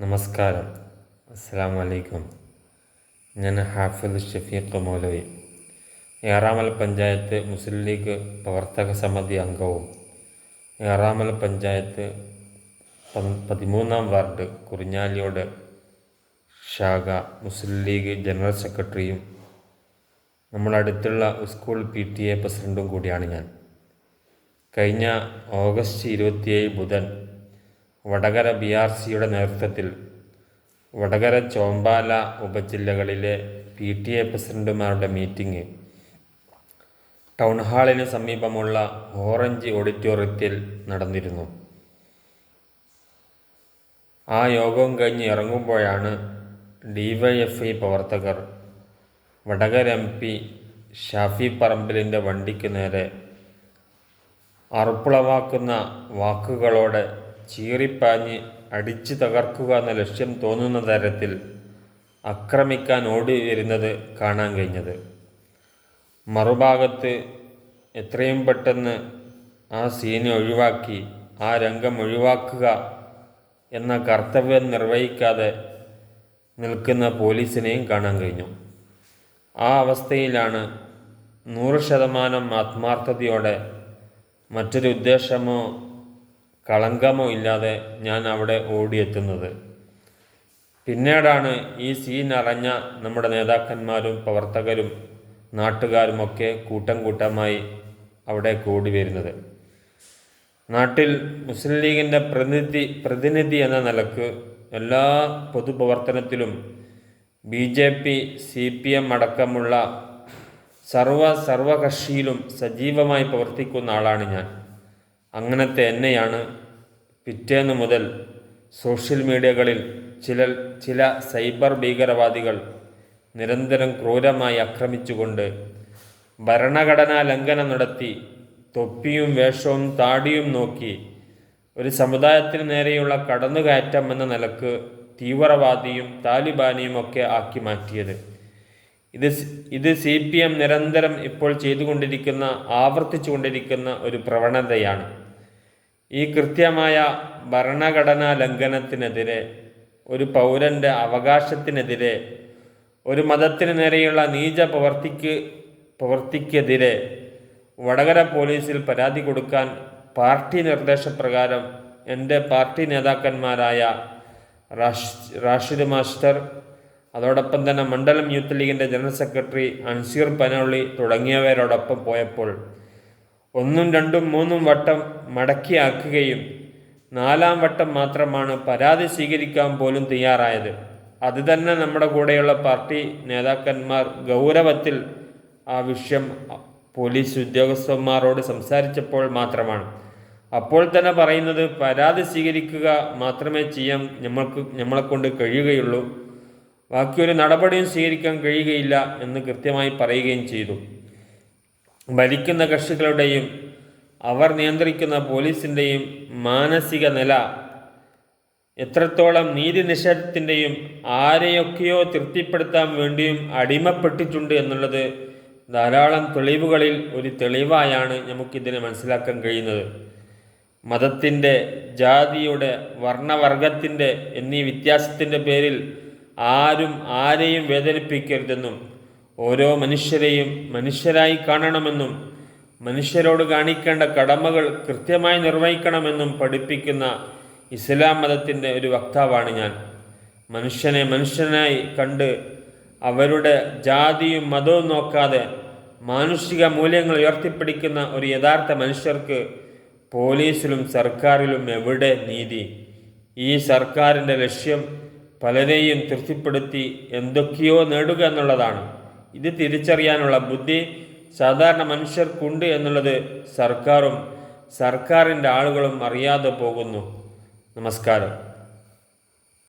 നമസ്കാരം. അസ്സലാമു അലൈക്കും. ഞാൻ ഹാഫിദ് ഷഫീഖ് മൗലവി, ഏറാമൽ പഞ്ചായത്ത് മുസ്ലിം ലീഗ് പ്രവർത്തക സമിതി അംഗവും ഏറാമൽ പഞ്ചായത്ത് 13-ാം വാർഡ് കുറിഞ്ഞാലിയോട് ശാഖ മുസ്ലിം ലീഗ് ജനറൽ സെക്രട്ടറിയും നമ്മളടുത്തുള്ള സ്കൂൾ PTA പ്രസിഡൻറ്റും കൂടിയാണ് ഞാൻ. കഴിഞ്ഞ ഓഗസ്റ്റ് 27 ബുധൻ വടകര BRCയുടെ നേതൃത്വത്തിൽ വടകര ചോമ്പാല ഉപജില്ലകളിലെ PTA പ്രസിഡന്റുമാരുടെ മീറ്റിംഗ് ടൗൺ ഹാളിന് സമീപമുള്ള ഓറഞ്ച് ഓഡിറ്റോറിയത്തിൽ നടന്നിരുന്നു. ആ യോഗം കഴിഞ്ഞ് ഇറങ്ങുമ്പോഴാണ് DYFI പ്രവർത്തകർ വടകര MP ഷാഫി പറമ്പിലിൻ്റെ വണ്ടിക്ക് നേരെ അറുപ്പുളവാക്കുന്ന വാക്കുകളോടെ ചീറിപ്പാഞ്ഞ് അടിച്ചു തകർക്കുക എന്ന ലക്ഷ്യം തോന്നുന്ന തരത്തിൽ ആക്രമിക്കാൻ ഓടി വരുന്നത് കാണാൻ കഴിഞ്ഞത്. മറുഭാഗത്ത് എത്രയും പെട്ടെന്ന് ആ സീന് ഒഴിവാക്കി ആ രംഗം ഒഴിവാക്കുക എന്ന കർത്തവ്യം നിർവഹിക്കാതെ നിൽക്കുന്ന പോലീസിനെയും കാണാൻ കഴിഞ്ഞു. ആ അവസ്ഥയിലാണ് 100% ആത്മാർത്ഥതയോടെ മറ്റൊരു ഉദ്ദേശമോ കളങ്കമോ ഇല്ലാതെ ഞാൻ അവിടെ ഓടിയെത്തുന്നത്. പിന്നീടാണ് ഈ സീൻ അറിഞ്ഞ നമ്മുടെ നേതാക്കന്മാരും പ്രവർത്തകരും നാട്ടുകാരുമൊക്കെ കൂട്ടം കൂട്ടമായി അവിടെ കൂടി വരുന്നത്. നാട്ടിൽ മുസ്ലിം ലീഗിൻ്റെ പ്രതിനിധി എന്ന നിലക്ക് എല്ലാ പൊതുപ്രവർത്തനത്തിലും BJP CPM അടക്കമുള്ള സർവകക്ഷിയിലും സജീവമായി പ്രവർത്തിക്കുന്ന ആളാണ് ഞാൻ. അങ്ങനത്തെ എന്നെയാണ് പിറ്റേന്ന് മുതൽ സോഷ്യൽ മീഡിയകളിൽ ചില സൈബർ ഭീകരവാദികൾ നിരന്തരം ക്രൂരമായി ആക്രമിച്ചുകൊണ്ട് ഭരണഘടനാ ലംഘനം നടത്തി തൊപ്പിയും വേഷവും താടിയും നോക്കി ഒരു സമുദായത്തിന് നേരെയുള്ള കടന്നുകയറ്റം എന്ന നിലക്ക് തീവ്രവാദിയും താലിബാനിയും ഒക്കെ ആക്കി മാറ്റിയത്. ഇത് CPM നിരന്തരം ഇപ്പോൾ ആവർത്തിച്ചു കൊണ്ടിരിക്കുന്ന ഒരു പ്രവണതയാണ്. ഈ കൃത്യമായ ഭരണഘടനാ ലംഘനത്തിനെതിരെ, ഒരു പൗരൻ്റെ അവകാശത്തിനെതിരെ, ഒരു മതത്തിന് നേരെയുള്ള നീച പ്രവർത്തിക്കെതിരെ വടകര പോലീസിൽ പരാതി കൊടുക്കാൻ പാർട്ടി നിർദ്ദേശപ്രകാരം എൻ്റെ പാർട്ടി നേതാക്കന്മാരായ റാഷിദ് മാസ്റ്റർ, അതോടൊപ്പം തന്നെ മണ്ഡലം യൂത്ത് ലീഗിൻ്റെ ജനറൽ സെക്രട്ടറി അൻസീർ പനോളി തുടങ്ങിയവരോടൊപ്പം പോയപ്പോൾ 1, 2, 3 വട്ടം മടക്കിയാക്കുകയും 4-ാം വട്ടം മാത്രമാണ് പരാതി സ്വീകരിക്കാൻ പോലും തയ്യാറായത്. അത് തന്നെ നമ്മുടെ കൂടെയുള്ള പാർട്ടി നേതാക്കന്മാർ ഗൗരവത്തിൽ ആ വിഷയം പോലീസ് ഉദ്യോഗസ്ഥന്മാരോട് സംസാരിച്ചപ്പോൾ മാത്രമാണ്. അപ്പോൾ തന്നെ പറയുന്നത് പരാതി സ്വീകരിക്കുക മാത്രമേ ചെയ്യാൻ നമ്മളെക്കൊണ്ട് കഴിയുകയുള്ളൂ, ബാക്കിയൊരു നടപടിയും സ്വീകരിക്കാൻ കഴിയുകയില്ല എന്ന് കൃത്യമായി പറയുകയും ചെയ്തു. ഭരിക്കുന്ന കക്ഷികളുടെയും അവർ നിയന്ത്രിക്കുന്ന പോലീസിൻ്റെയും മാനസിക നില എത്രത്തോളം നീതി നിഷേധത്തിൻ്റെയും ആരെയൊക്കെയോ തൃപ്തിപ്പെടുത്താൻ വേണ്ടിയും അടിമപ്പെട്ടിട്ടുണ്ട് എന്നുള്ളത് ധാരാളം തെളിവുകളിൽ ഒരു തെളിവായാണ് നമുക്കിതിനെ മനസ്സിലാക്കാൻ കഴിയുന്നത്. മതത്തിൻ്റെ, ജാതിയുടെ, വർണ്ണവർഗത്തിൻ്റെ എന്നീ വ്യത്യാസത്തിൻ്റെ പേരിൽ ആരും ആരെയും വേദനിപ്പിക്കരുതെന്നും ഓരോ മനുഷ്യരെയും മനുഷ്യരായി കാണണമെന്നും മനുഷ്യരോട് കാണിക്കേണ്ട കടമകൾ കൃത്യമായി നിർവഹിക്കണമെന്നും പഠിപ്പിക്കുന്ന ഇസ്ലാം മതത്തിൻ്റെ ഒരു വക്താവാണ് ഞാൻ. മനുഷ്യനെ മനുഷ്യനായി കണ്ട് അവരുടെ ജാതിയും മതവും നോക്കാതെ മാനുഷിക മൂല്യങ്ങൾ ഉയർത്തിപ്പിടിക്കുന്ന ഒരു യഥാർത്ഥ മനുഷ്യർക്ക് പോലീസിലും സർക്കാരിലും എവിടെ നീതി? ഈ സർക്കാരിൻ്റെ ലക്ഷ്യം പലരെയും തൃപ്തിപ്പെടുത്തി എന്തൊക്കെയോ നേടുക എന്നുള്ളതാണ്. ഇത് തിരിച്ചറിയാനുള്ള ബുദ്ധി സാധാരണ മനുഷ്യർക്കുണ്ട് എന്നുള്ളത് സർക്കാരിൻ്റെ ആളുകളും അറിയാതെ പോകുന്നു. നമസ്കാരം.